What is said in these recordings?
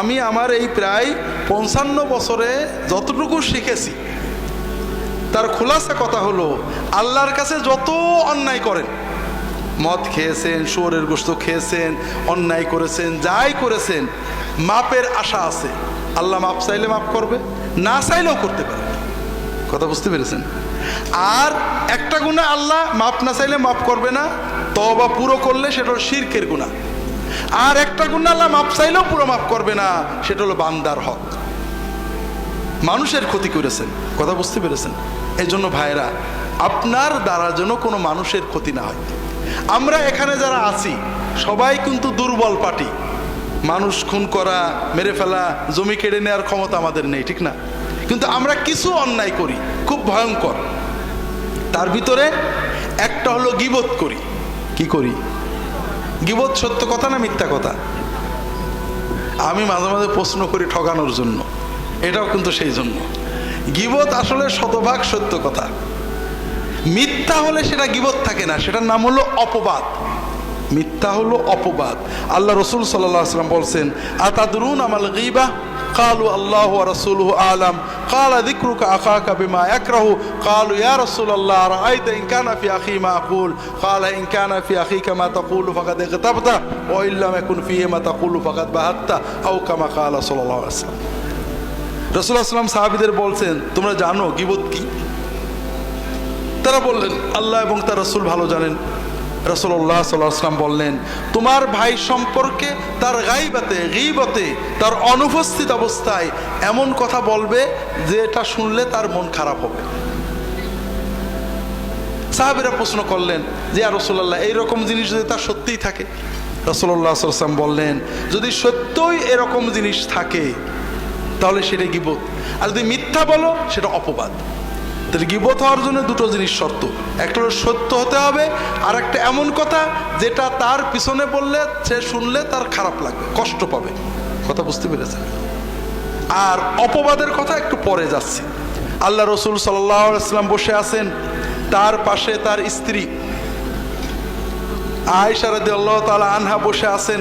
আমি আমার এই প্রায় 55 বছরে যতটুকু শিখেছি তার খোলাসা কথা হলো, আল্লাহর কাছে যত অন্যায় করেন, মদ খেয়েছেন, শুয়োরের গোশত খেয়েছেন, অন্যায় করেছেন, যাই করেছেন, মাপের আশা আছে। আল্লাহ মাপ চাইলে মাপ করবে, না চাইলেও করতে পারে। কথা বুঝতে পেরেছেন? আর একটা গুনাহ আল্লাহ মাপ না চাইলে মাপ করবে না, তওবা পুরো করলে সেটা হলো শিরকের গুনাহ। আর একটা গুনাহ আল্লাহ মাপ চাইলেও পুরো মাপ করবে না, সেটা হলো বান্দার হক, মানুষের ক্ষতি করেছেন। কথা বুঝতে পেরেছেন? এই জন্য ভাইরা, আপনার দ্বারা যেন কোনো মানুষের ক্ষতি না হয়। আমরা এখানে যারা আছি সবাই কিন্তু দুর্বল পার্টি। মানুষ খুন করা, মেরে ফেলা, জমি কেড়ে নেওয়ার ক্ষমতা আমাদের নেই, ঠিক না? কিন্তু আমরা কিছু অন্যায় করি খুব ভয়ঙ্কর। তার ভিতরে একটা হলো গীবত করি। কি করি? গীবত সত্য কথা না মিথ্যা কথা? আমি মাঝে মাঝে প্রশ্ন করি ঠকানোর জন্য, এটাও কিন্তু সেই জন্য। গীবত আসলে শতভাগ সত্য কথা। মিথ্যা হলে সেটা গীবত থাকে না, সেটার নাম হলো অপবাদ। মিথ্যা হলো অপবাদ। আল্লাহ রসুল সাল্লাল্লাহু আলাইহি ওয়াসাল্লাম বলছেন, আতাদরুন আমাল গীবা? কালু আল্লাহু ওয়া রাসূলুহু আলাম। ক্বালা যিকরুকা আখাকা বিমা ইয়াকরাহু। ক্বালু ইয়া রাসূলাল্লাহ রাআইতা ইন কানা ফি আখি মা আকুল। ক্বালা ইন কানা ফি আখিকা মা তাকুলু ফাকাদ ইগতাবতা ওয়া ইন লাম ইয়াকুন ফিহি মা তাকুলু ফাকাদ বাহাত্তা আও কামা ক্বালা সাল্লাল্লাহু আলাইহি ওয়াসাল্লাম। রাসূলুল্লাহ সাল্লাল্লাহু আলাইহি ওয়াসাল্লাম সাহাবীদের বলছেন, তোমরা জানো গীবত কি? তারা বললেন, আল্লাহ এবং তার রাসূল ভালো জানেন। রাসূলুল্লাহ সাল্লাল্লাহু আলাইহি ওয়াসাল্লাম বললেন, তোমার ভাই সম্পর্কে তার গীবতে তার অনুপস্থিত অবস্থায় এমন কথা বলবে যে এটা শুনলে তার মন খারাপ হবে। সাহাবীরা প্রশ্ন করলেন যে ইয়া রাসূলুল্লাহ, এইরকম জিনিস যদি তার সত্যিই থাকে? রাসূলুল্লাহ সাল্লাল্লাহু আলাইহি ওয়াসাল্লাম বললেন, যদি সত্যই এরকম জিনিস থাকে তাহলে সেটা গীবত, আর যদি মিথ্যা বলো সেটা অপবাদ। তাহলে গীবত হওয়ার জন্য দুটো জিনিস শর্ত, একটা হলো সত্য হতে হবে, আর একটা এমন কথা যেটা তার পিছনে বললে সে শুনলে তার খারাপ লাগবে, কষ্ট পাবে। কথা বুঝতে পেরেছেন? আর অপবাদের কথা একটু পরে যাচ্ছি। আল্লাহ রসুল সাল্লাল্লাহু আলাইহি ওয়াসাল্লাম বসে আছেন, তার পাশে তার স্ত্রী আয়েশা রাদিয়াল্লাহু তাআলা আনহা বসে আছেন।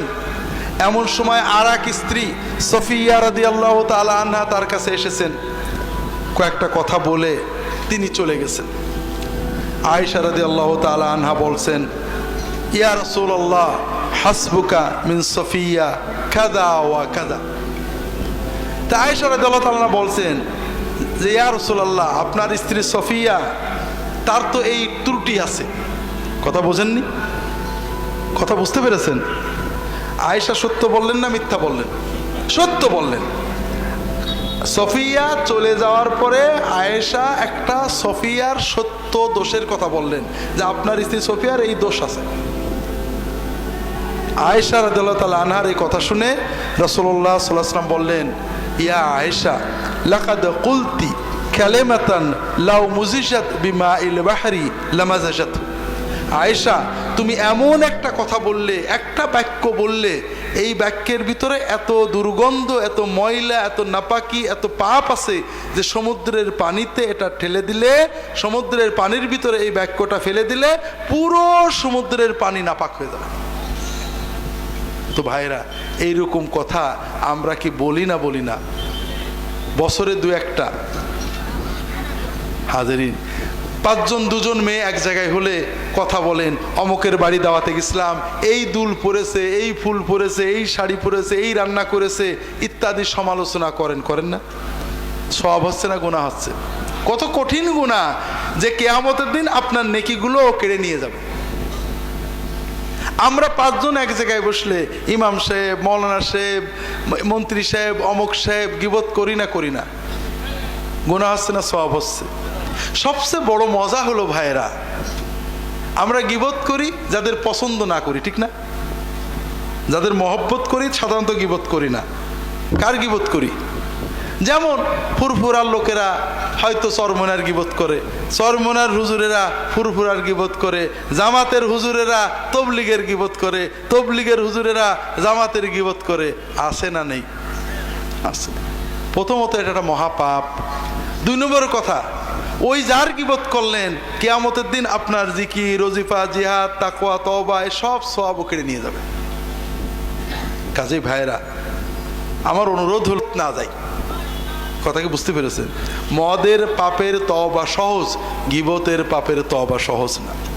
এমন সময় আর এক স্ত্রী সফিয়া রাদিয়াল্লাহু তাআলা আনহা তার কাছে এসেছেন, কয়েকটা কথা বলে তিনি চলে গেছেন। আয়েশা রাদিয়াল্লাহু তাআলা আনহা বলছেন, ইয়া রাসূলুল্লাহ হাসবুকা মিন সফিয়া কাযা ওয়া কাযা। তা আয়েশা রাদিয়াল্লাহু তাআলা বলছেন যে ইয়া রাসূলুল্লাহ, আপনার স্ত্রী সফিয়া, তার তো এই ত্রুটি আছে। কথা বোঝেননি? কথা বুঝতে পেরেছেন? আয়েশা সত্য বললেন না মিথ্যা বললেন? সত্য বললেন। সফিয়া চলে যাওয়ার পরে আয়েশা একটা সফিয়ার সত্য দোষের কথা বললেন যে আপনার স্ত্রী সফিয়ার এই দোষ আছে। আয়েশা রাদিয়াল্লাহু তাআলা আনহার এই কথা শুনে রাসূলুল্লাহ সাল্লাল্লাহু আলাইহি ওয়াসাল্লাম বললেন, ইয়া আয়েশা লাকাদ কুলতি কালিমাতান লাউ মুজিশাত বিমাইল বাহরি লামাজাজাত। আয়েশা, তুমি এমন একটা কথা বললে, একটা বাক্য বললে, এই বাক্যের ভিতরে এত দুর্গন্ধ, এত ময়লা, এত নাপাকি, এত পাপ আছে যে সমুদ্রের পানিতে এটা ঠেলে দিলে, সমুদ্রের পানির ভিতরে এই বাক্যটা ফেলে দিলে পুরো সমুদ্রের পানি নাপাক হয়ে যাবে। তো ভাইরা, এইরকম কথা আমরা কি বলি না? বলি না? বছরে দু একটা। হাজারিন, 5 জন 2 জন মেয়ে এক জায়গায় হলে কথা বলেন, অমুকের বাড়ি দাওয়াতে গেছিলাম, এই দুল পরেছে, এই ফুল পরেছে, এই শাড়ি পরেছে, এই রান্না করেছে ইত্যাদি সমালোচনা করেন না? সওয়াব হচ্ছে না গুনাহ হচ্ছে? কত কঠিন গুনাহ যে কিয়ামতের দিন আপনার নেকিগুলো কেড়ে নিয়ে যাবে। আমরা 5 জন এক জায়গায় বসলে ইমাম সাহেব, মৌলানা সাহেব, মন্ত্রী সাহেব, অমুক সাহেব গীবত করি না? গুনাহ হচ্ছে না সওয়াব হচ্ছে? সবচেয়ে বড় মজা হলো ভাইরা, আমরা গীবত করি যাদের পছন্দ না করি, ঠিক না? যাদের মহব্বত করি সাধারণত গীবত করি না। কার গীবত করি? যেমন ফুরফুরার লোকেরা হয়তো চরমনার গীবত করে, চরমনার হুজুরেরা ফুরফুরার গীবত করে, জামাতের হুজুরেরা তবলিগের গীবত করে, তবলিগের হুজুরেরা জামাতের গীবত করে। আছে না নেই? আছে। প্রথমত এটা একটা মহাপাপ। 2 নম্বর কথা, ওই যার গীবত করলেন কিয়ামতের দিন আপনার জিকির, ওজিফা, জিহাদ, তাকওয়া, তওবা সব সওয়াব কেড়ে নিয়ে যাবে। কাজেই ভাইরা, আমার অনুরোধ হল না যাই। কথা কি বুঝতে পেরেছেন? মদের পাপের তওবা সহজ, গীবতের পাপের তওবা সহজ না।